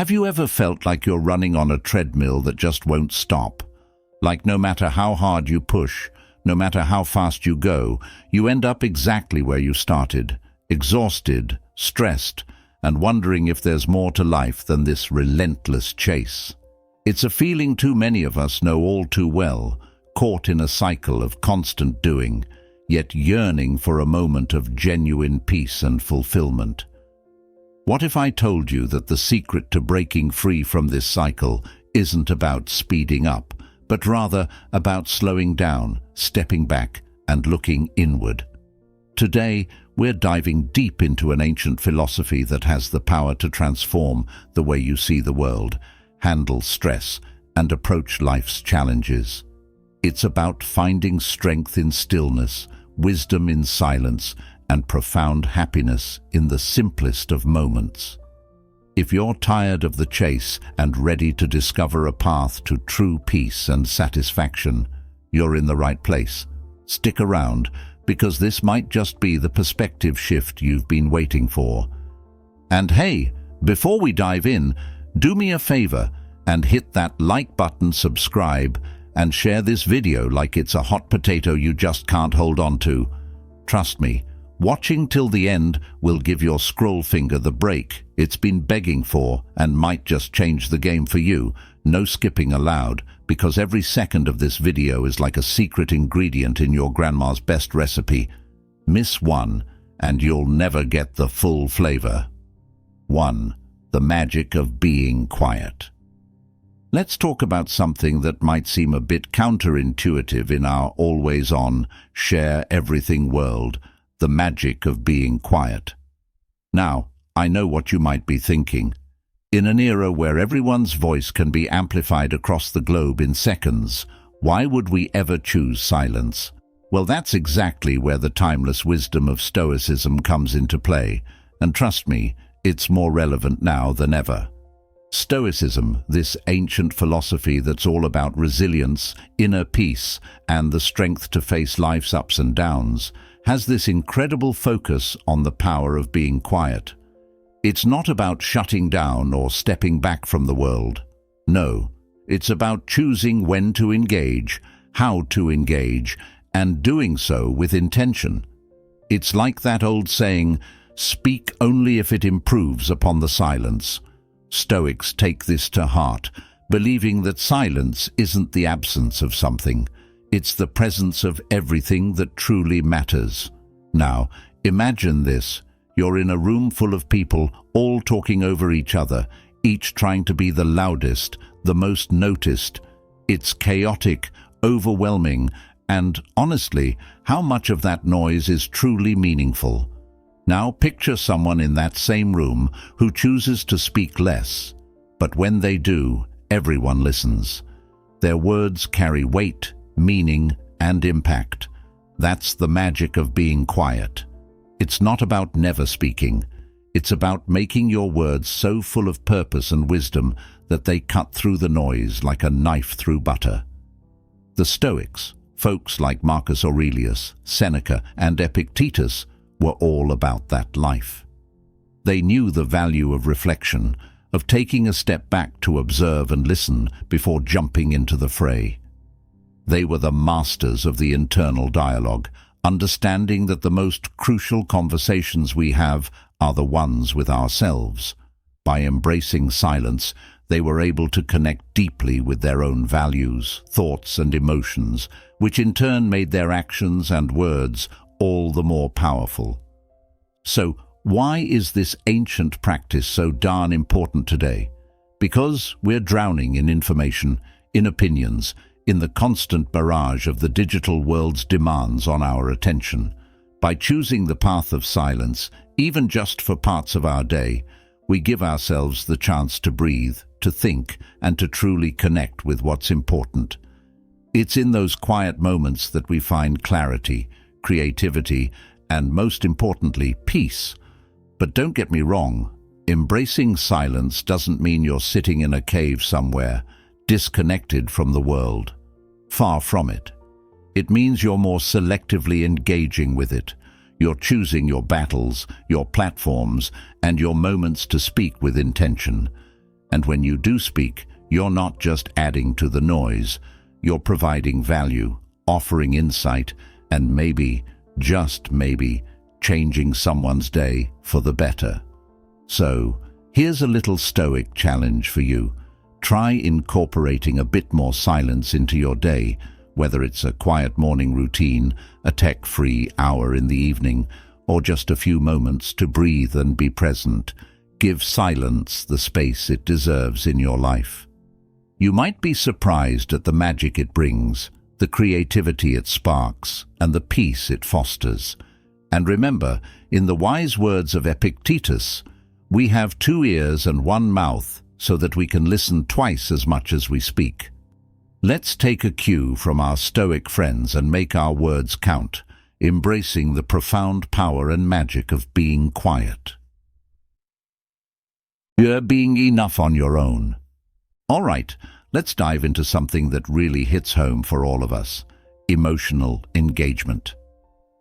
Have you ever felt like you're running on a treadmill that just won't stop? Like no matter how hard you push, no matter how fast you go, you end up exactly where you started, exhausted, stressed, and wondering if there's more to life than this relentless chase. It's a feeling too many of us know all too well, caught in a cycle of constant doing, yet yearning for a moment of genuine peace and fulfillment. What if I told you that the secret to breaking free from this cycle isn't about speeding up, but rather about slowing down, stepping back, and looking inward? Today, we're diving deep into an ancient philosophy that has the power to transform the way you see the world, handle stress, and approach life's challenges. It's about finding strength in stillness, wisdom in silence, and profound happiness in the simplest of moments. If you're tired of the chase and ready to discover a path to true peace and satisfaction, you're in the right place. Stick around, because this might just be the perspective shift you've been waiting for. And hey, before we dive in, do me a favor and hit that like button, subscribe, and share this video like it's a hot potato you just can't hold on to. Trust me, watching till the end will give your scroll finger the break it's been begging for and might just change the game for you. No skipping allowed, because every second of this video is like a secret ingredient in your grandma's best recipe. Miss one, and you'll never get the full flavor. 1. The magic of being quiet. Let's talk about something that might seem a bit counterintuitive in our always-on, share-everything world: the magic of being quiet. Now, I know what you might be thinking. In an era where everyone's voice can be amplified across the globe in seconds, why would we ever choose silence? Well, that's exactly where the timeless wisdom of Stoicism comes into play, and trust me, it's more relevant now than ever. Stoicism, this ancient philosophy that's all about resilience, inner peace, and the strength to face life's ups and downs, has this incredible focus on the power of being quiet. It's not about shutting down or stepping back from the world. No, it's about choosing when to engage, how to engage, and doing so with intention. It's like that old saying, "Speak only if it improves upon the silence." Stoics take this to heart, believing that silence isn't the absence of something. It's the presence of everything that truly matters. Now, imagine this. You're in a room full of people, all talking over each other, each trying to be the loudest, the most noticed. It's chaotic, overwhelming, and honestly, how much of that noise is truly meaningful? Now picture someone in that same room who chooses to speak less, but when they do, everyone listens. Their words carry weight, meaning, and impact. That's the magic of being quiet. It's not about never speaking. It's about making your words so full of purpose and wisdom that they cut through the noise like a knife through butter. The Stoics, folks like Marcus Aurelius, Seneca, and Epictetus, were all about that life. They knew the value of reflection, of taking a step back to observe and listen before jumping into the fray. They were the masters of the internal dialogue, understanding that the most crucial conversations we have are the ones with ourselves. By embracing silence, they were able to connect deeply with their own values, thoughts, and emotions, which in turn made their actions and words all the more powerful. So, why is this ancient practice so darn important today? Because we're drowning in information, in opinions, in the constant barrage of the digital world's demands on our attention. By choosing the path of silence, even just for parts of our day, we give ourselves the chance to breathe, to think, and to truly connect with what's important. It's in those quiet moments that we find clarity, creativity, and most importantly, peace. But don't get me wrong, embracing silence doesn't mean you're sitting in a cave somewhere, disconnected from the world. Far from it. It means you're more selectively engaging with it. You're choosing your battles, your platforms, and your moments to speak with intention. And when you do speak, you're not just adding to the noise, you're providing value, offering insight, and maybe, just maybe, changing someone's day for the better. So, here's a little Stoic challenge for you. Try incorporating a bit more silence into your day, whether it's a quiet morning routine, a tech-free hour in the evening, or just a few moments to breathe and be present. Give silence the space it deserves in your life. You might be surprised at the magic it brings, the creativity it sparks, and the peace it fosters. And remember, in the wise words of Epictetus, we have 2 ears and 1 mouth so that we can listen twice as much as we speak. Let's take a cue from our Stoic friends and make our words count, embracing the profound power and magic of being quiet. You're being enough on your own. All right, let's dive into something that really hits home for all of us: emotional engagement.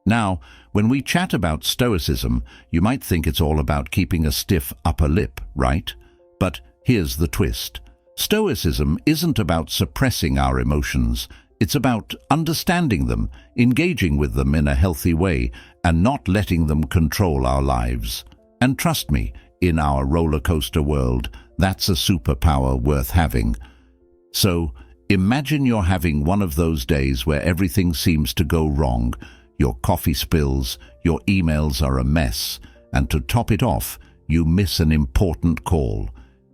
Now, when we chat about Stoicism, you might think it's all about keeping a stiff upper lip, right? But here's the twist. Stoicism isn't about suppressing our emotions. It's about understanding them, engaging with them in a healthy way, and not letting them control our lives. And trust me, in our roller coaster world, that's a superpower worth having. So, imagine you're having one of those days where everything seems to go wrong. Your coffee spills, your emails are a mess, and to top it off, you miss an important call.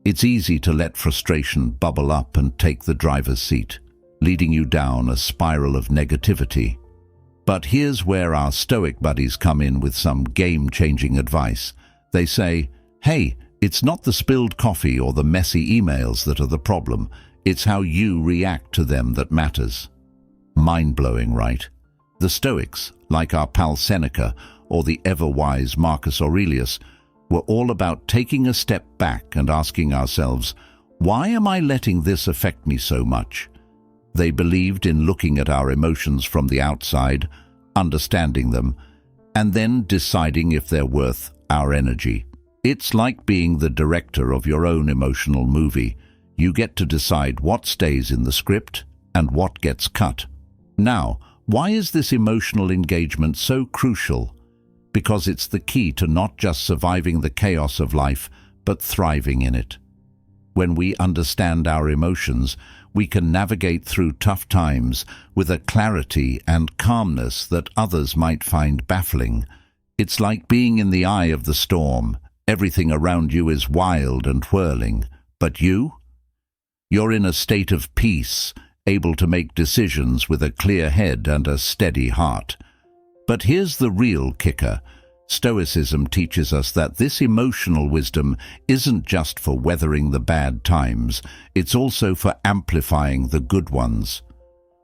It's easy to let frustration bubble up and take the driver's seat, leading you down a spiral of negativity. But here's where our Stoic buddies come in with some game-changing advice. They say, hey, it's not the spilled coffee or the messy emails that are the problem. It's how you react to them that matters. Mind-blowing, right? The Stoics, like our pal Seneca or the ever-wise Marcus Aurelius, were all about taking a step back and asking ourselves, why am I letting this affect me so much? They believed in looking at our emotions from the outside, understanding them, and then deciding if they're worth our energy. It's like being the director of your own emotional movie. You get to decide what stays in the script and what gets cut. Now, why is this emotional engagement so crucial? Because it's the key to not just surviving the chaos of life, but thriving in it. When we understand our emotions, we can navigate through tough times with a clarity and calmness that others might find baffling. It's like being in the eye of the storm. Everything around you is wild and whirling, but you're in a state of peace, able to make decisions with a clear head and a steady heart. But here's the real kicker. Stoicism teaches us that this emotional wisdom isn't just for weathering the bad times, it's also for amplifying the good ones.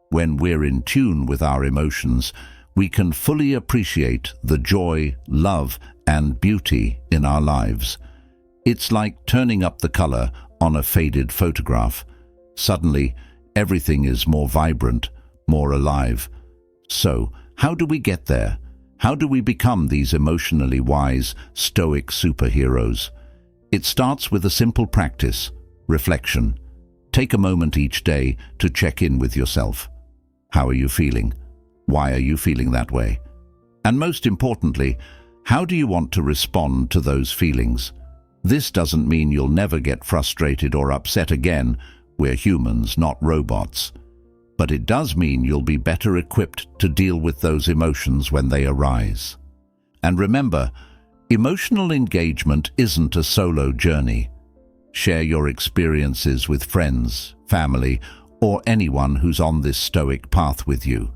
When we're in tune with our emotions, we can fully appreciate the joy, love, and beauty in our lives. It's like turning up the color on a faded photograph. Suddenly, everything is more vibrant, more alive. So, how do we get there? How do we become these emotionally wise, Stoic superheroes? It starts with a simple practice: reflection. Take a moment each day to check in with yourself. How are you feeling? Why are you feeling that way? And most importantly, how do you want to respond to those feelings? This doesn't mean you'll never get frustrated or upset again. We're humans, not robots. But it does mean you'll be better equipped to deal with those emotions when they arise. And remember, emotional engagement isn't a solo journey. Share your experiences with friends, family, or anyone who's on this Stoic path with you.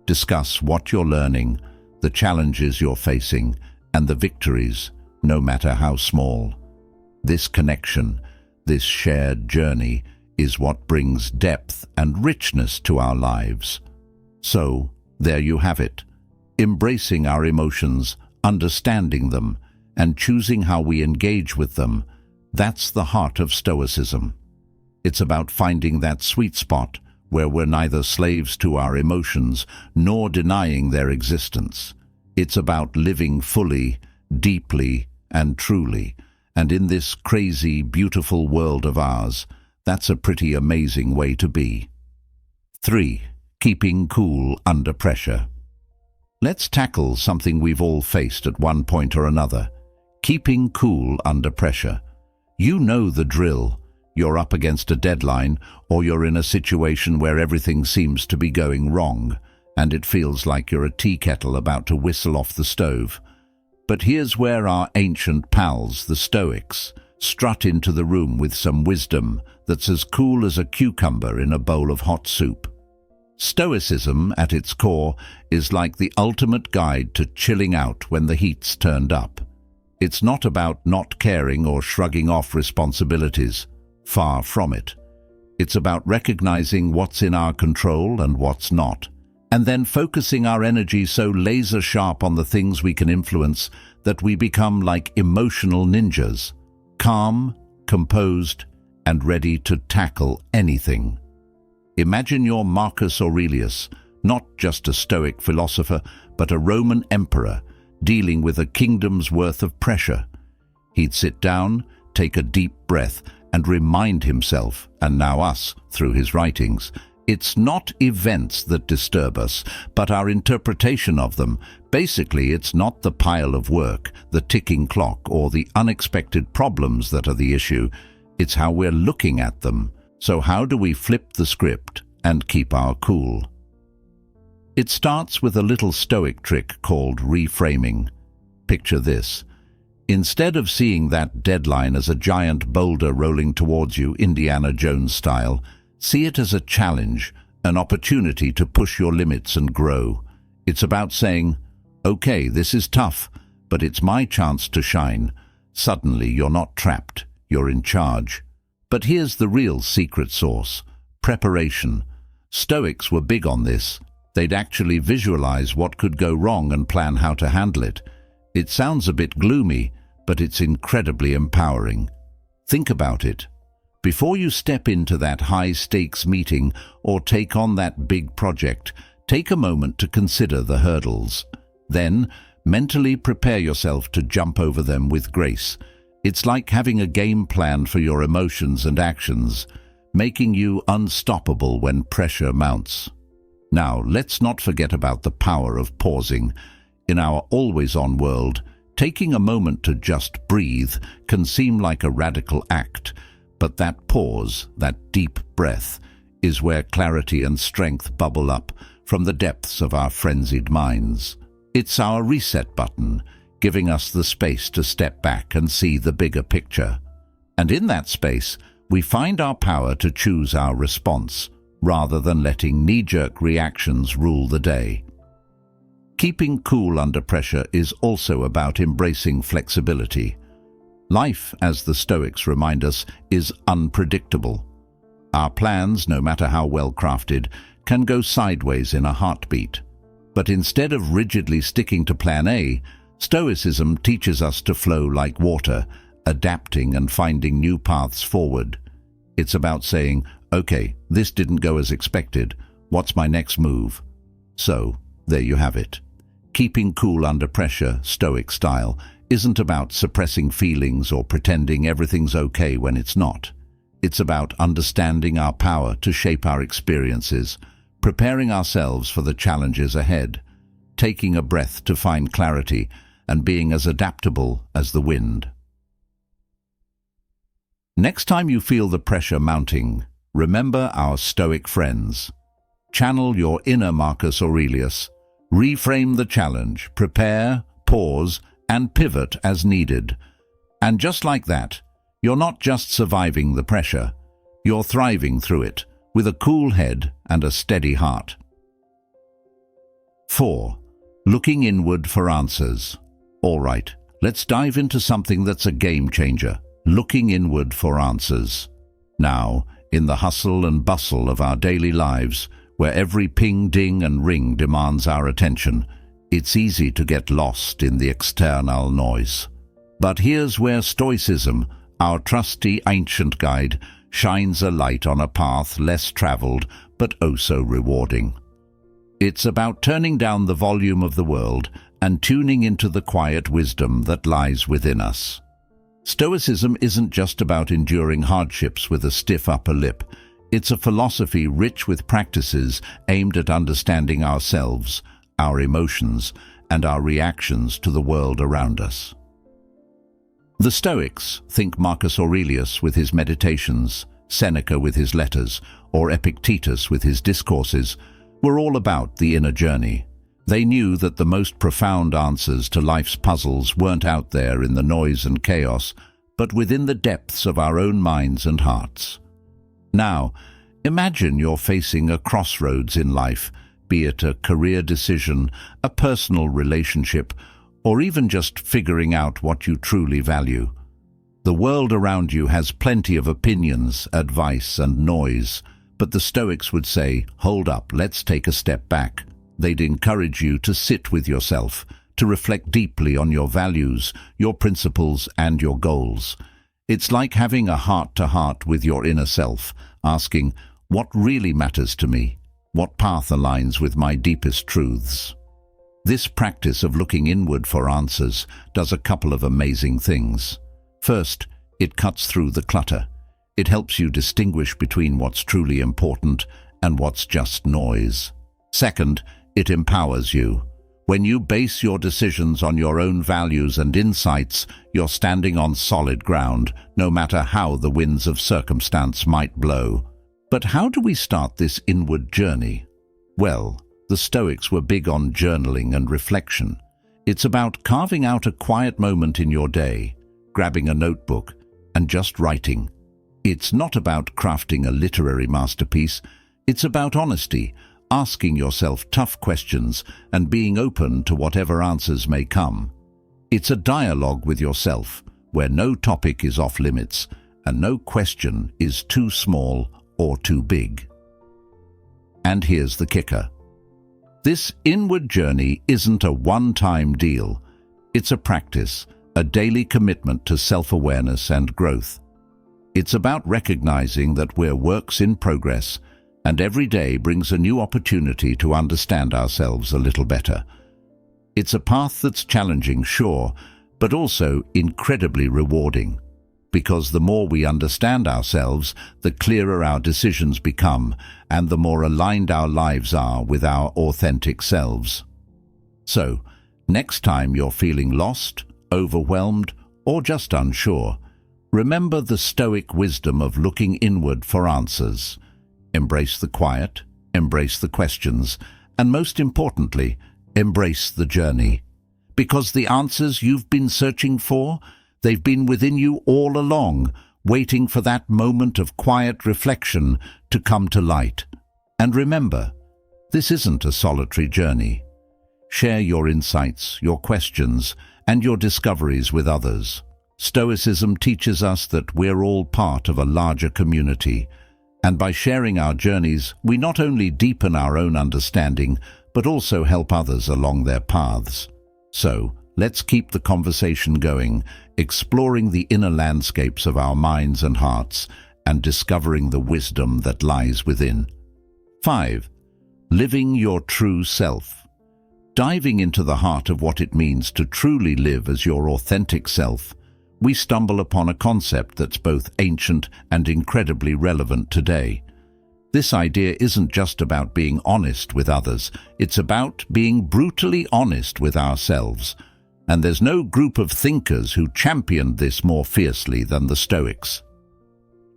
Discuss what you're learning, the challenges you're facing, and the victories, no matter how small. This connection, this shared journey, is what brings depth and richness to our lives. So, there you have it. Embracing our emotions, understanding them, and choosing how we engage with them, that's the heart of Stoicism. It's about finding that sweet spot where we're neither slaves to our emotions nor denying their existence. It's about living fully, deeply, and truly, And in this crazy, beautiful world of ours, that's a pretty amazing way to be. 3. Keeping cool under pressure. Let's tackle something we've all faced at one point or another. Keeping cool under pressure. You know the drill. You're up against a deadline, or you're in a situation where everything seems to be going wrong, and it feels like you're a tea kettle about to whistle off the stove. But here's where our ancient pals, the Stoics, strut into the room with some wisdom that's as cool as a cucumber in a bowl of hot soup. Stoicism, at its core, is like the ultimate guide to chilling out when the heat's turned up. It's not about not caring or shrugging off responsibilities. Far from it. It's about recognizing what's in our control and what's not, and then focusing our energy so laser-sharp on the things we can influence that we become like emotional ninjas, calm, composed, and ready to tackle anything. Imagine you're Marcus Aurelius, not just a Stoic philosopher, but a Roman emperor dealing with a kingdom's worth of pressure. He'd sit down, take a deep breath, and remind himself, and now us, through his writings, it's not events that disturb us, but our interpretation of them. Basically, it's not the pile of work, the ticking clock, or the unexpected problems that are the issue. It's how we're looking at them. So how do we flip the script and keep our cool? It starts with a little Stoic trick called reframing. Picture this. Instead of seeing that deadline as a giant boulder rolling towards you, Indiana Jones style, see it as a challenge, an opportunity to push your limits and grow. It's about saying, okay, this is tough, but it's my chance to shine. Suddenly you're not trapped, you're in charge. But here's the real secret sauce: preparation. Stoics were big on this. They'd actually visualize what could go wrong and plan how to handle it. It sounds a bit gloomy, but it's incredibly empowering. Think about it. Before you step into that high-stakes meeting or take on that big project, take a moment to consider the hurdles. Then, mentally prepare yourself to jump over them with grace. It's like having a game plan for your emotions and actions, making you unstoppable when pressure mounts. Now, let's not forget about the power of pausing. In our always-on world, taking a moment to just breathe can seem like a radical act, but that pause, that deep breath, is where clarity and strength bubble up from the depths of our frenzied minds. It's our reset button, giving us the space to step back and see the bigger picture. And in that space, we find our power to choose our response, rather than letting knee-jerk reactions rule the day. Keeping cool under pressure is also about embracing flexibility. Life, as the Stoics remind us, is unpredictable. Our plans, no matter how well crafted, can go sideways in a heartbeat. But instead of rigidly sticking to plan A, Stoicism teaches us to flow like water, adapting and finding new paths forward. It's about saying, okay, this didn't go as expected. What's my next move? So, there you have it. Keeping cool under pressure, Stoic style, isn't about suppressing feelings or pretending everything's okay when it's not. It's about understanding our power to shape our experiences, preparing ourselves for the challenges ahead, taking a breath to find clarity, and being as adaptable as the wind. Next time you feel the pressure mounting, remember our Stoic friends. Channel your inner Marcus Aurelius. Reframe the challenge, prepare, pause, and pivot as needed. And just like that, you're not just surviving the pressure, you're thriving through it, with a cool head and a steady heart. 4. Looking inward for answers. All right, let's dive into something that's a game changer. Looking inward for answers. Now, in the hustle and bustle of our daily lives, where every ping, ding, and ring demands our attention, it's easy to get lost in the external noise. But here's where Stoicism, our trusty ancient guide, shines a light on a path less traveled but oh so rewarding. It's about turning down the volume of the world and tuning into the quiet wisdom that lies within us. Stoicism isn't just about enduring hardships with a stiff upper lip. It's a philosophy rich with practices aimed at understanding ourselves, our emotions, and our reactions to the world around us. The Stoics, think Marcus Aurelius with his meditations, Seneca with his letters, or Epictetus with his discourses, were all about the inner journey. They knew that the most profound answers to life's puzzles weren't out there in the noise and chaos, but within the depths of our own minds and hearts. Now, imagine you're facing a crossroads in life, be it a career decision, a personal relationship, or even just figuring out what you truly value. The world around you has plenty of opinions, advice, and noise, but the Stoics would say, hold up, let's take a step back. They'd encourage you to sit with yourself, to reflect deeply on your values, your principles, and your goals. It's like having a heart-to-heart with your inner self, asking, what really matters to me? What path aligns with my deepest truths? This practice of looking inward for answers does a couple of amazing things. First, it cuts through the clutter. It helps you distinguish between what's truly important and what's just noise. Second, it empowers you. When you base your decisions on your own values and insights, you're standing on solid ground, no matter how the winds of circumstance might blow. But how do we start this inward journey? Well, the Stoics were big on journaling and reflection. It's about carving out a quiet moment in your day, grabbing a notebook, and just writing. It's not about crafting a literary masterpiece. It's about honesty, asking yourself tough questions and being open to whatever answers may come. It's a dialogue with yourself, where no topic is off limits and no question is too small or too big. And here's the kicker. This inward journey isn't a one-time deal. It's a practice, a daily commitment to self-awareness and growth. It's about recognizing that we're works in progress, and every day brings a new opportunity to understand ourselves a little better. It's a path that's challenging, sure, but also incredibly rewarding. Because the more we understand ourselves, the clearer our decisions become, and the more aligned our lives are with our authentic selves. So, next time you're feeling lost, overwhelmed, or just unsure, remember the Stoic wisdom of looking inward for answers. Embrace the quiet, embrace the questions, and most importantly, embrace the journey. Because the answers you've been searching for, they've been within you all along, waiting for that moment of quiet reflection to come to light. And remember, this isn't a solitary journey. Share your insights, your questions, and your discoveries with others. Stoicism teaches us that we're all part of a larger community, and by sharing our journeys, we not only deepen our own understanding, but also help others along their paths. So, let's keep the conversation going, exploring the inner landscapes of our minds and hearts, and discovering the wisdom that lies within. 5. Living your true self. Diving into the heart of what it means to truly live as your authentic self, we stumble upon a concept that's both ancient and incredibly relevant today. This idea isn't just about being honest with others, it's about being brutally honest with ourselves. And there's no group of thinkers who championed this more fiercely than the Stoics.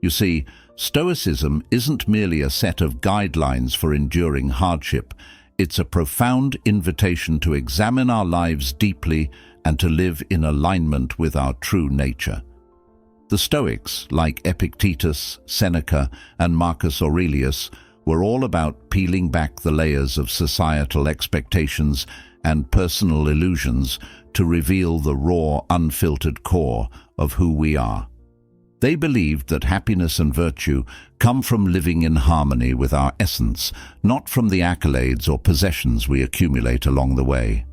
You see, Stoicism isn't merely a set of guidelines for enduring hardship. It's a profound invitation to examine our lives deeply and to live in alignment with our true nature. The Stoics, like Epictetus, Seneca, and Marcus Aurelius, were all about peeling back the layers of societal expectations and personal illusions to reveal the raw, unfiltered core of who we are. They believed that happiness and virtue come from living in harmony with our essence, not from the accolades or possessions we accumulate along the way.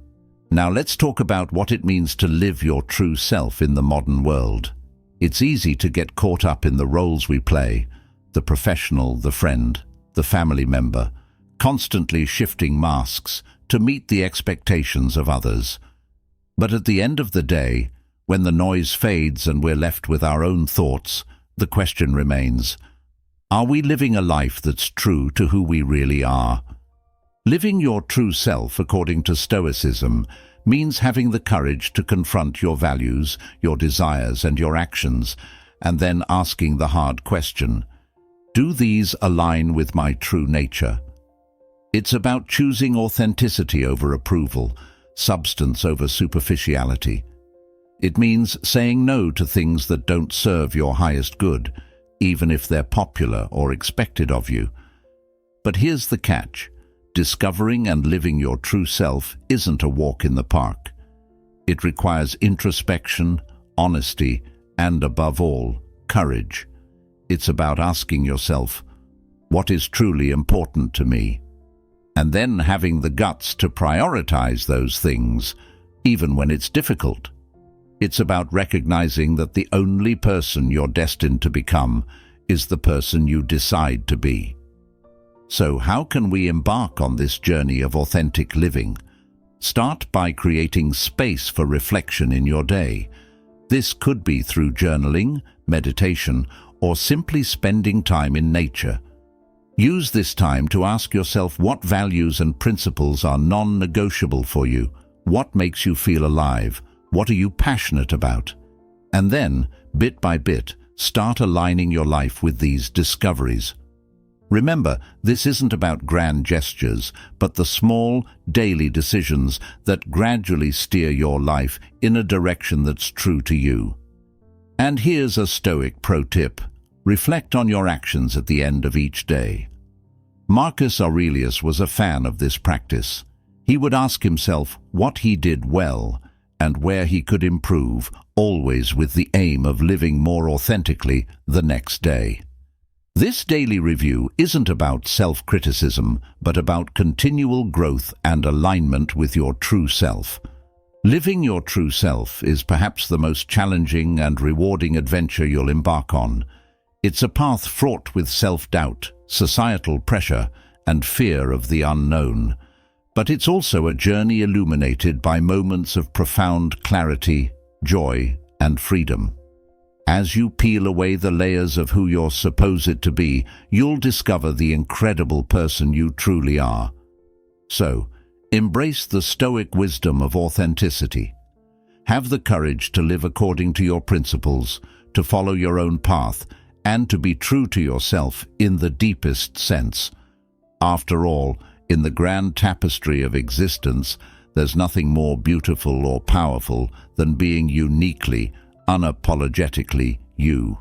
Now let's talk about what it means to live your true self in the modern world. It's easy to get caught up in the roles we play, the professional, the friend, the family member, constantly shifting masks to meet the expectations of others. But at the end of the day, When the noise fades and we're left with our own thoughts, the question remains, are we living a life that's true to who we really are? Living your true self, according to Stoicism, means having the courage to confront your values, your desires, and your actions, and then asking the hard question, do these align with my true nature? It's about choosing authenticity over approval, substance over superficiality. It means saying no to things that don't serve your highest good, even if they're popular or expected of you. But here's the catch. Discovering and living your true self isn't a walk in the park. It requires introspection, honesty, and above all, courage. It's about asking yourself, what is truly important to me? And then having the guts to prioritize those things, even when it's difficult. It's about recognizing that the only person you're destined to become is the person you decide to be. So how can we embark on this journey of authentic living? Start by creating space for reflection in your day. This could be through journaling, meditation, or simply spending time in nature. Use this time to ask yourself what values and principles are non-negotiable for you, what makes you feel alive, what are you passionate about? And then, bit by bit, start aligning your life with these discoveries. Remember, this isn't about grand gestures, but the small, daily decisions that gradually steer your life in a direction that's true to you. And here's a Stoic pro tip. Reflect on your actions at the end of each day. Marcus Aurelius was a fan of this practice. He would ask himself what he did well and where he could improve, always with the aim of living more authentically the next day. This daily review isn't about self-criticism, but about continual growth and alignment with your true self. Living your true self is perhaps the most challenging and rewarding adventure you'll embark on. It's a path fraught with self-doubt, societal pressure, and fear of the unknown. But it's also a journey illuminated by moments of profound clarity, joy, and freedom. As you peel away the layers of who you're supposed to be, you'll discover the incredible person you truly are. So, embrace the Stoic wisdom of authenticity. Have the courage to live according to your principles, to follow your own path, and to be true to yourself in the deepest sense. After all, in the grand tapestry of existence, there's nothing more beautiful or powerful than being uniquely, unapologetically you.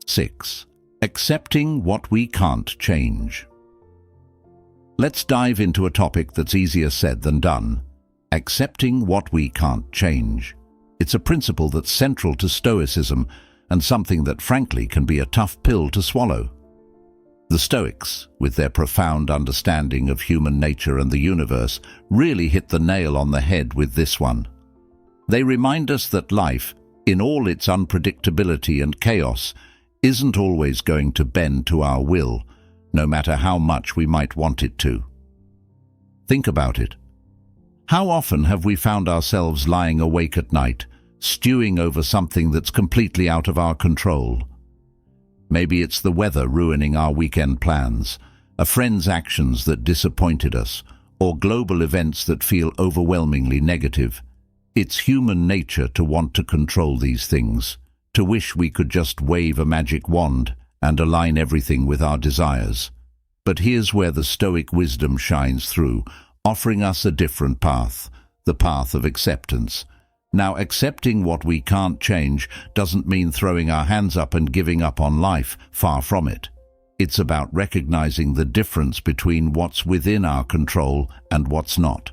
6. Accepting what we can't change. Let's dive into a topic that's easier said than done. Accepting what we can't change. It's a principle that's central to Stoicism and something that frankly can be a tough pill to swallow. The Stoics, with their profound understanding of human nature and the universe, really hit the nail on the head with this one. They remind us that life, in all its unpredictability and chaos, isn't always going to bend to our will, no matter how much we might want it to. Think about it. How often have we found ourselves lying awake at night, stewing over something that's completely out of our control? Maybe it's the weather ruining our weekend plans, a friend's actions that disappointed us, or global events that feel overwhelmingly negative. It's human nature to want to control these things, to wish we could just wave a magic wand and align everything with our desires. But here's where the Stoic wisdom shines through, offering us a different path, the path of acceptance. Now, accepting what we can't change doesn't mean throwing our hands up and giving up on life, far from it. It's about recognizing the difference between what's within our control and what's not.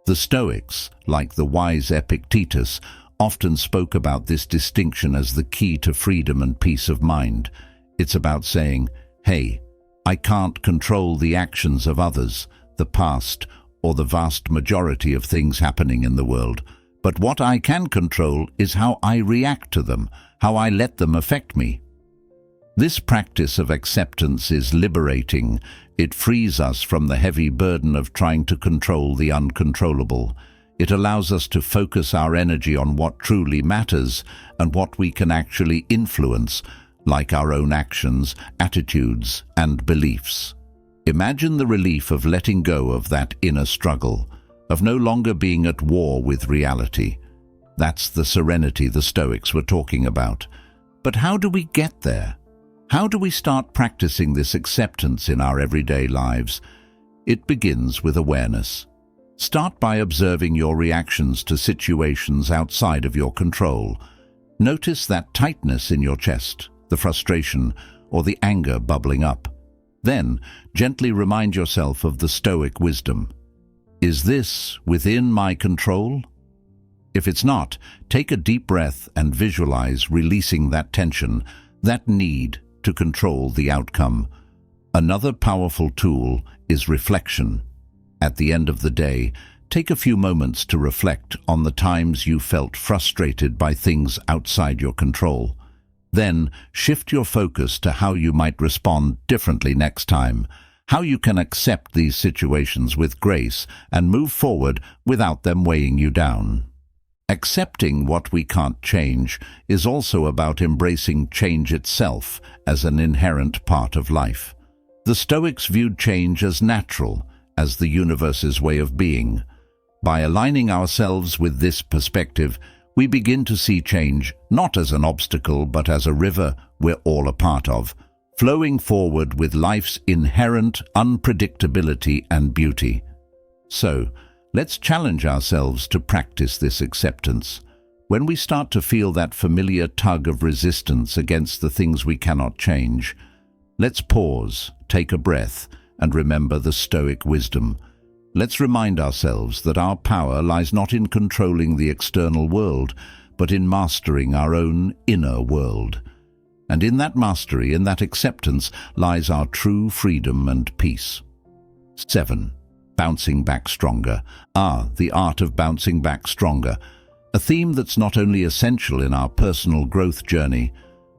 The Stoics, like the wise Epictetus, often spoke about this distinction as the key to freedom and peace of mind. It's about saying, hey, I can't control the actions of others, the past, or the vast majority of things happening in the world. But what I can control is how I react to them, how I let them affect me. This practice of acceptance is liberating. It frees us from the heavy burden of trying to control the uncontrollable. It allows us to focus our energy on what truly matters and what we can actually influence, like our own actions, attitudes, and beliefs. Imagine the relief of letting go of that inner struggle, of no longer being at war with reality. That's the serenity the Stoics were talking about. But how do we get there? How do we start practicing this acceptance in our everyday lives? It begins with awareness. Start by observing your reactions to situations outside of your control. Notice that tightness in your chest, the frustration, or the anger bubbling up. Then, gently remind yourself of the Stoic wisdom. Is this within my control? If it's not, take a deep breath and visualize releasing that tension, that need to control the outcome. Another powerful tool is reflection. At the end of the day, take a few moments to reflect on the times you felt frustrated by things outside your control. Then, shift your focus to how you might respond differently next time, how you can accept these situations with grace and move forward without them weighing you down. Accepting what we can't change is also about embracing change itself as an inherent part of life. The Stoics viewed change as natural, as the universe's way of being. By aligning ourselves with this perspective, we begin to see change not as an obstacle but as a river we're all a part of, flowing forward with life's inherent unpredictability and beauty. So, let's challenge ourselves to practice this acceptance. When we start to feel that familiar tug of resistance against the things we cannot change, let's pause, take a breath, and remember the Stoic wisdom. Let's remind ourselves that our power lies not in controlling the external world, but in mastering our own inner world. And in that mastery, in that acceptance, lies our true freedom and peace. 7. Bouncing back stronger. The art of bouncing back stronger. A theme that's not only essential in our personal growth journey,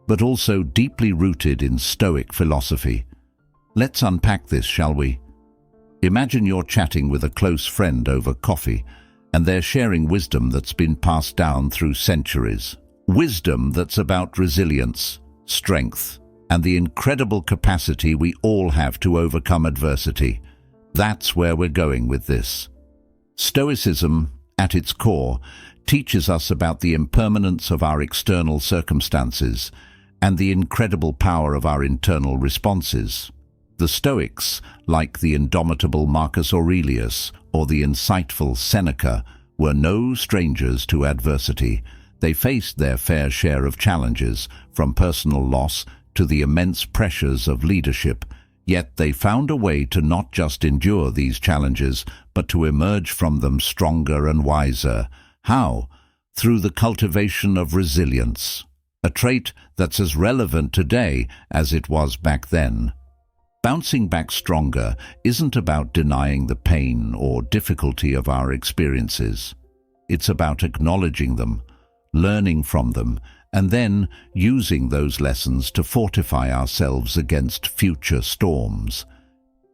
but also deeply rooted in Stoic philosophy. Let's unpack this, shall we? Imagine you're chatting with a close friend over coffee, and they're sharing wisdom that's been passed down through centuries. Wisdom that's about resilience, strength, and the incredible capacity we all have to overcome adversity. That's where we're going with this. Stoicism, at its core, teaches us about the impermanence of our external circumstances and the incredible power of our internal responses. The Stoics, like the indomitable Marcus Aurelius or the insightful Seneca, were no strangers to adversity. They faced their fair share of challenges, from personal loss to the immense pressures of leadership, yet they found a way to not just endure these challenges, but to emerge from them stronger and wiser. How? Through the cultivation of resilience, a trait that's as relevant today as it was back then. Bouncing back stronger isn't about denying the pain or difficulty of our experiences. It's about acknowledging them, learning from them, and then using those lessons to fortify ourselves against future storms.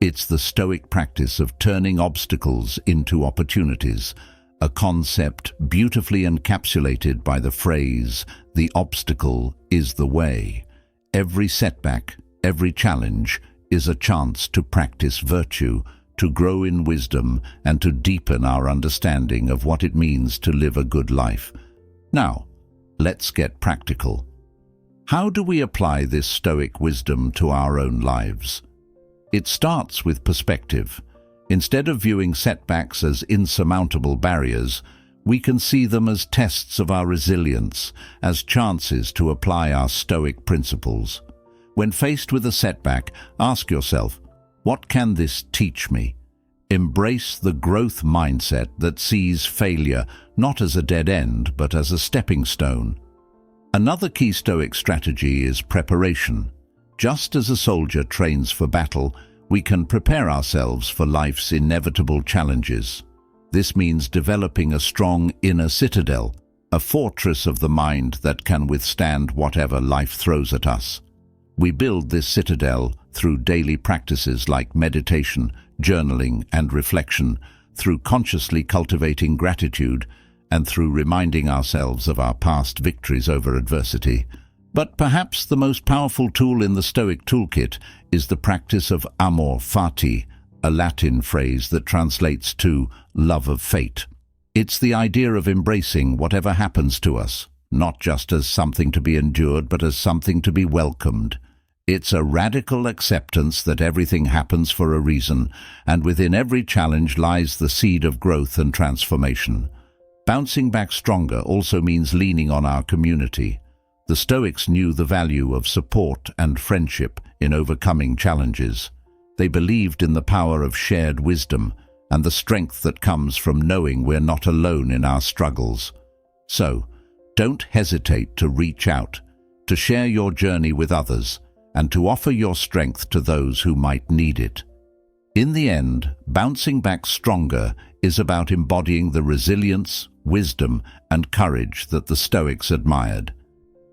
It's the Stoic practice of turning obstacles into opportunities, a concept beautifully encapsulated by the phrase, "The obstacle is the way." Every setback, every challenge, is a chance to practice virtue, to grow in wisdom, and to deepen our understanding of what it means to live a good life. Now, let's get practical. How do we apply this Stoic wisdom to our own lives? It starts with perspective. Instead of viewing setbacks as insurmountable barriers, we can see them as tests of our resilience, as chances to apply our Stoic principles. When faced with a setback, ask yourself, what can this teach me? Embrace the growth mindset that sees failure not as a dead end, but as a stepping stone. Another key Stoic strategy is preparation. Just as a soldier trains for battle, we can prepare ourselves for life's inevitable challenges. This means developing a strong inner citadel, a fortress of the mind that can withstand whatever life throws at us. We build this citadel through daily practices like meditation, journaling, and reflection, through consciously cultivating gratitude, and through reminding ourselves of our past victories over adversity. But perhaps the most powerful tool in the Stoic toolkit is the practice of amor fati, a Latin phrase that translates to love of fate. It's the idea of embracing whatever happens to us, not just as something to be endured, but as something to be welcomed. It's a radical acceptance that everything happens for a reason, and within every challenge lies the seed of growth and transformation. Bouncing back stronger also means leaning on our community. The Stoics knew the value of support and friendship in overcoming challenges. They believed in the power of shared wisdom and the strength that comes from knowing we're not alone in our struggles. So, don't hesitate to reach out, to share your journey with others, and to offer your strength to those who might need it. In the end, bouncing back stronger is about embodying the resilience, wisdom, and courage that the Stoics admired.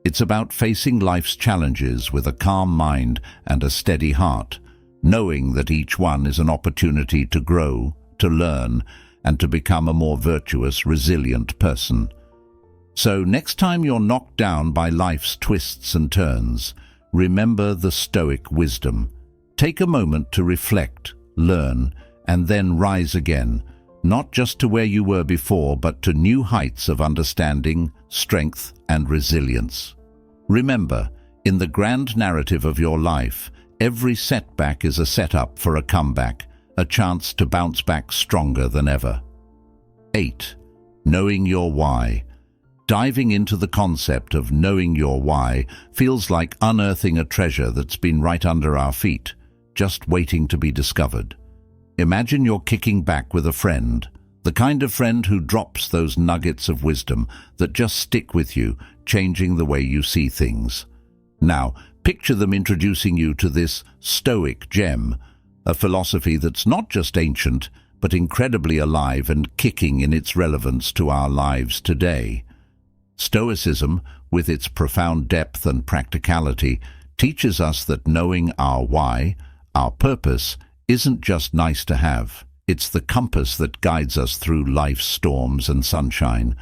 It's about facing life's challenges with a calm mind and a steady heart, knowing that each one is an opportunity to grow, to learn, and to become a more virtuous, resilient person. So next time you're knocked down by life's twists and turns, remember the Stoic wisdom. Take a moment to reflect, learn, and then rise again, not just to where you were before, but to new heights of understanding, strength, and resilience. Remember, in the grand narrative of your life, every setback is a setup for a comeback, a chance to bounce back stronger than ever. 8. Knowing your why. Diving into the concept of knowing your why feels like unearthing a treasure that's been right under our feet, just waiting to be discovered. Imagine you're kicking back with a friend, the kind of friend who drops those nuggets of wisdom that just stick with you, changing the way you see things. Now, picture them introducing you to this Stoic gem, a philosophy that's not just ancient, but incredibly alive and kicking in its relevance to our lives today. Stoicism, with its profound depth and practicality, teaches us that knowing our why, our purpose, isn't just nice to have. It's the compass that guides us through life's storms and sunshine.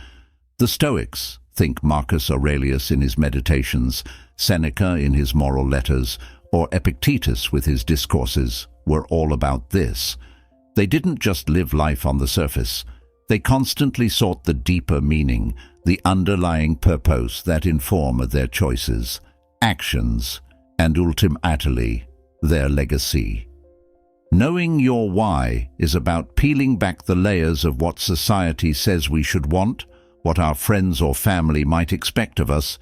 The Stoics, think Marcus Aurelius in his Meditations, Seneca in his Moral Letters, or Epictetus with his Discourses, were all about this. They didn't just live life on the surface. They constantly sought the deeper meaning, the underlying purpose that inform their choices, actions, and ultimately, their legacy. Knowing your why is about peeling back the layers of what society says we should want, what our friends or family might expect of us,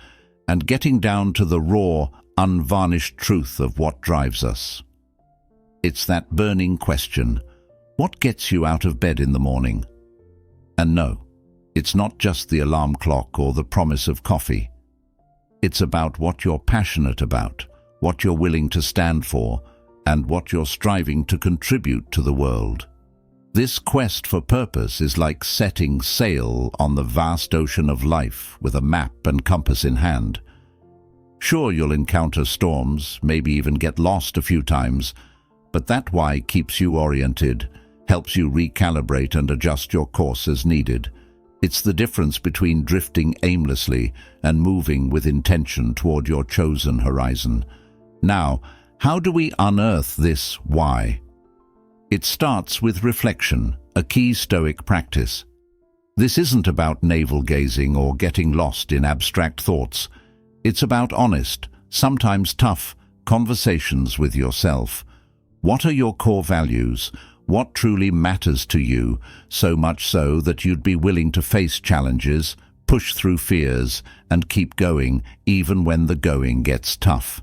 and getting down to the raw, unvarnished truth of what drives us. It's that burning question, what gets you out of bed in the morning? And no, it's not just the alarm clock or the promise of coffee. It's about what you're passionate about, what you're willing to stand for, and what you're striving to contribute to the world. This quest for purpose is like setting sail on the vast ocean of life with a map and compass in hand. Sure, you'll encounter storms, maybe even get lost a few times, but that why keeps you oriented, helps you recalibrate and adjust your course as needed. It's the difference between drifting aimlessly and moving with intention toward your chosen horizon. Now, how do we unearth this why? It starts with reflection, a key Stoic practice. This isn't about navel-gazing or getting lost in abstract thoughts. It's about honest, sometimes tough, conversations with yourself. What are your core values? What truly matters to you, so much so that you'd be willing to face challenges, push through fears, and keep going even when the going gets tough?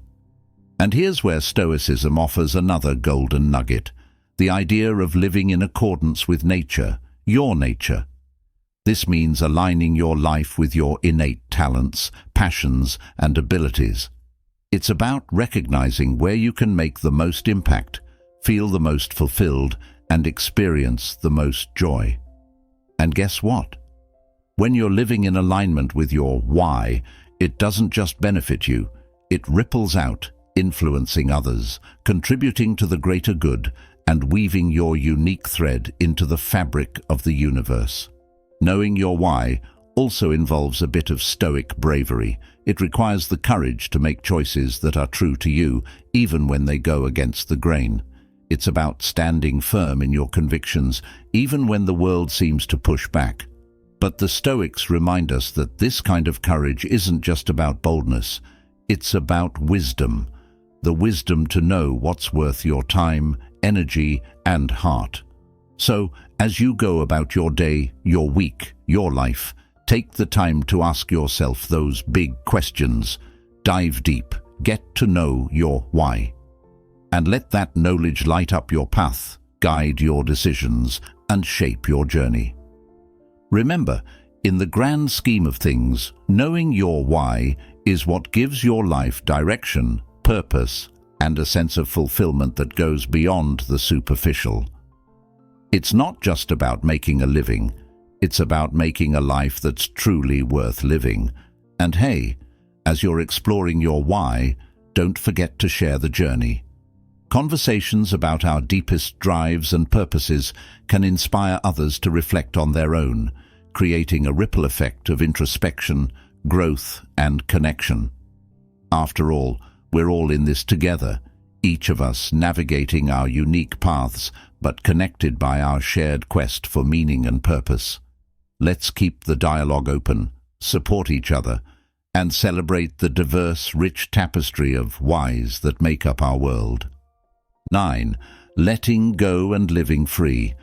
And here's where Stoicism offers another golden nugget, the idea of living in accordance with nature, your nature. This means aligning your life with your innate talents, passions, and abilities. It's about recognizing where you can make the most impact, feel the most fulfilled, and experience the most joy. And guess what? When you're living in alignment with your why, it doesn't just benefit you, it ripples out, influencing others, contributing to the greater good, and weaving your unique thread into the fabric of the universe. Knowing your why also involves a bit of Stoic bravery. It requires the courage to make choices that are true to you, even when they go against the grain. It's about standing firm in your convictions, even when the world seems to push back. But the Stoics remind us that this kind of courage isn't just about boldness, it's about wisdom. The wisdom to know what's worth your time, energy, and heart. So, as you go about your day, your week, your life, take the time to ask yourself those big questions. Dive deep, get to know your why. And let that knowledge light up your path, guide your decisions, and shape your journey. Remember, in the grand scheme of things, knowing your why is what gives your life direction, purpose, and a sense of fulfillment that goes beyond the superficial. It's not just about making a living, it's about making a life that's truly worth living. And hey, as you're exploring your why, don't forget to share the journey. Conversations about our deepest drives and purposes can inspire others to reflect on their own, creating a ripple effect of introspection, growth, and connection. After all, we're all in this together, each of us navigating our unique paths, but connected by our shared quest for meaning and purpose. Let's keep the dialogue open, support each other, and celebrate the diverse, rich tapestry of whys that make up our world. 9. Letting go and living free.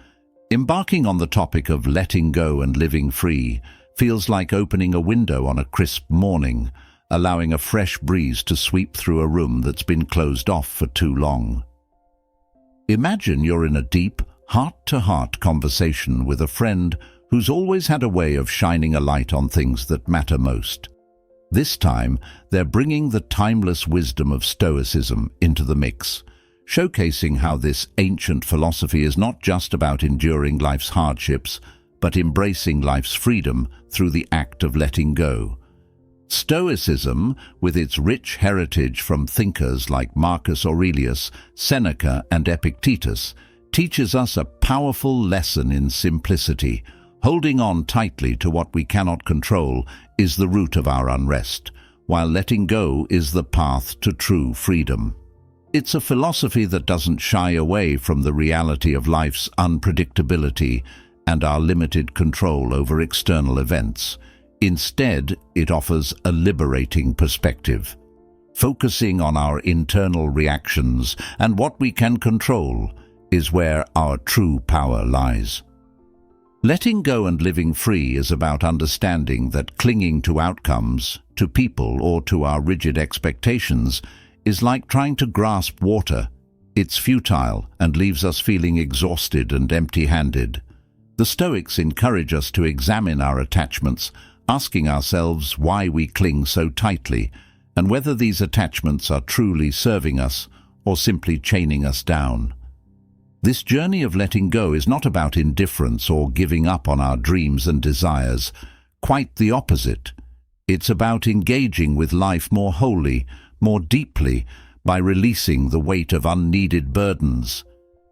Embarking on the topic of letting go and living free feels like opening a window on a crisp morning, allowing a fresh breeze to sweep through a room that's been closed off for too long. Imagine you're in a deep, heart-to-heart conversation with a friend who's always had a way of shining a light on things that matter most. This time, they're bringing the timeless wisdom of Stoicism into the mix, showcasing how this ancient philosophy is not just about enduring life's hardships, but embracing life's freedom through the act of letting go. Stoicism, with its rich heritage from thinkers like Marcus Aurelius, Seneca, and Epictetus, teaches us a powerful lesson in simplicity. Holding on tightly to what we cannot control is the root of our unrest, while letting go is the path to true freedom. It's a philosophy that doesn't shy away from the reality of life's unpredictability and our limited control over external events. Instead, it offers a liberating perspective, focusing on our internal reactions and what we can control is where our true power lies. Letting go and living free is about understanding that clinging to outcomes, to people, or to our rigid expectations is like trying to grasp water. It's futile and leaves us feeling exhausted and empty-handed. The Stoics encourage us to examine our attachments, asking ourselves why we cling so tightly and whether these attachments are truly serving us or simply chaining us down. This journey of letting go is not about indifference or giving up on our dreams and desires. Quite the opposite. It's about engaging with life more wholly, more deeply, by releasing the weight of unneeded burdens.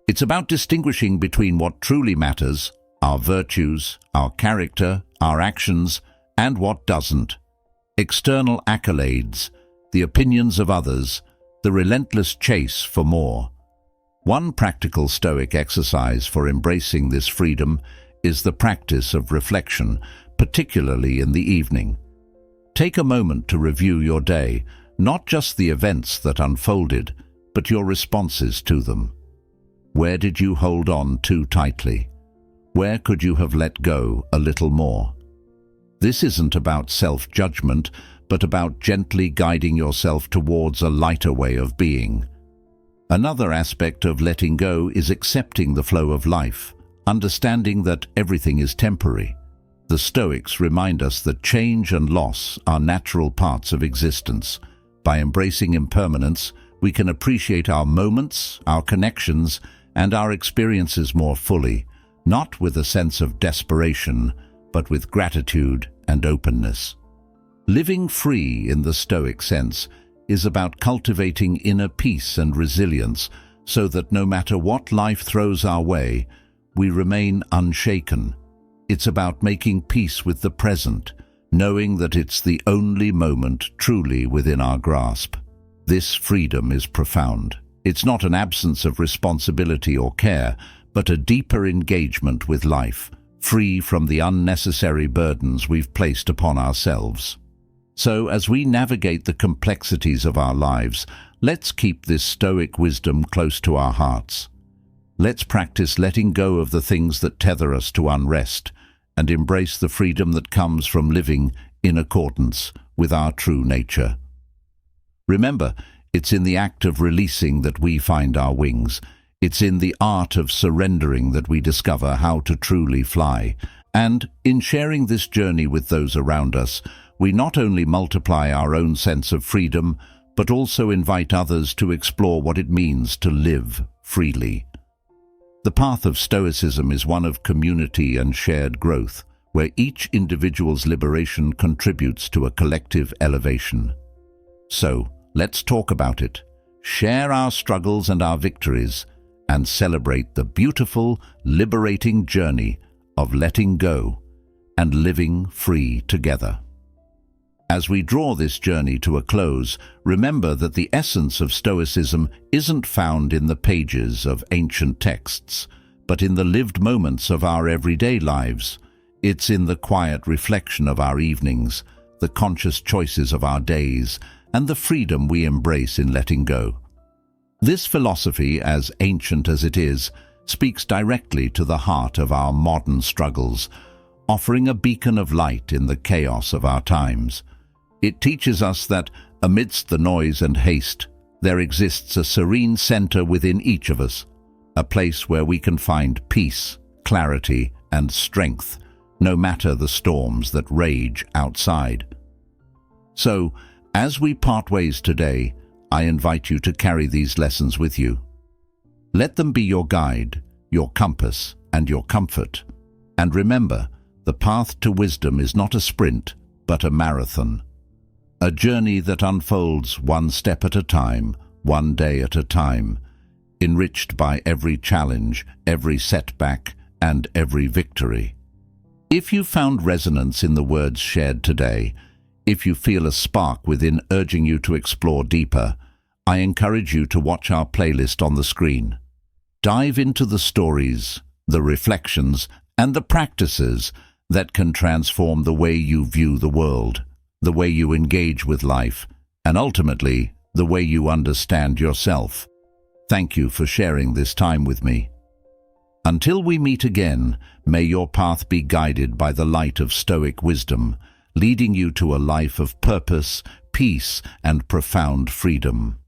It's about distinguishing between what truly matters, our virtues, our character, our actions, and what doesn't. External accolades, the opinions of others, the relentless chase for more. One practical Stoic exercise for embracing this freedom is the practice of reflection, particularly in the evening. Take a moment to review your day, not just the events that unfolded, but your responses to them. Where did you hold on too tightly? Where could you have let go a little more? This isn't about self-judgment, but about gently guiding yourself towards a lighter way of being. Another aspect of letting go is accepting the flow of life, understanding that everything is temporary. The Stoics remind us that change and loss are natural parts of existence. By embracing impermanence, we can appreciate our moments, our connections, and our experiences more fully, not with a sense of desperation, but with gratitude and openness. Living free in the Stoic sense is about cultivating inner peace and resilience so that no matter what life throws our way, we remain unshaken. It's about making peace with the present, knowing that it's the only moment truly within our grasp. This freedom is profound. It's not an absence of responsibility or care, but a deeper engagement with life, free from the unnecessary burdens we've placed upon ourselves. So, as we navigate the complexities of our lives, let's keep this Stoic wisdom close to our hearts. Let's practice letting go of the things that tether us to unrest, and embrace the freedom that comes from living in accordance with our true nature. Remember, it's in the act of releasing that we find our wings. It's in the art of surrendering that we discover how to truly fly. And in sharing this journey with those around us, we not only multiply our own sense of freedom, but also invite others to explore what it means to live freely. The path of Stoicism is one of community and shared growth, where each individual's liberation contributes to a collective elevation. So, let's talk about it, share our struggles and our victories, and celebrate the beautiful, liberating journey of letting go and living free together. As we draw this journey to a close, remember that the essence of Stoicism isn't found in the pages of ancient texts, but in the lived moments of our everyday lives. It's in the quiet reflection of our evenings, the conscious choices of our days, and the freedom we embrace in letting go. This philosophy, as ancient as it is, speaks directly to the heart of our modern struggles, offering a beacon of light in the chaos of our times. It teaches us that, amidst the noise and haste, there exists a serene center within each of us, a place where we can find peace, clarity, and strength, no matter the storms that rage outside. So, as we part ways today, I invite you to carry these lessons with you. Let them be your guide, your compass, and your comfort. And remember, the path to wisdom is not a sprint, but a marathon. A journey that unfolds one step at a time, one day at a time, enriched by every challenge, every setback, and every victory. If you found resonance in the words shared today, if you feel a spark within urging you to explore deeper, I encourage you to watch our playlist on the screen. Dive into the stories, the reflections, and the practices that can transform the way you view the world, the way you engage with life, and ultimately, the way you understand yourself. Thank you for sharing this time with me. Until we meet again, may your path be guided by the light of Stoic wisdom, leading you to a life of purpose, peace, and profound freedom.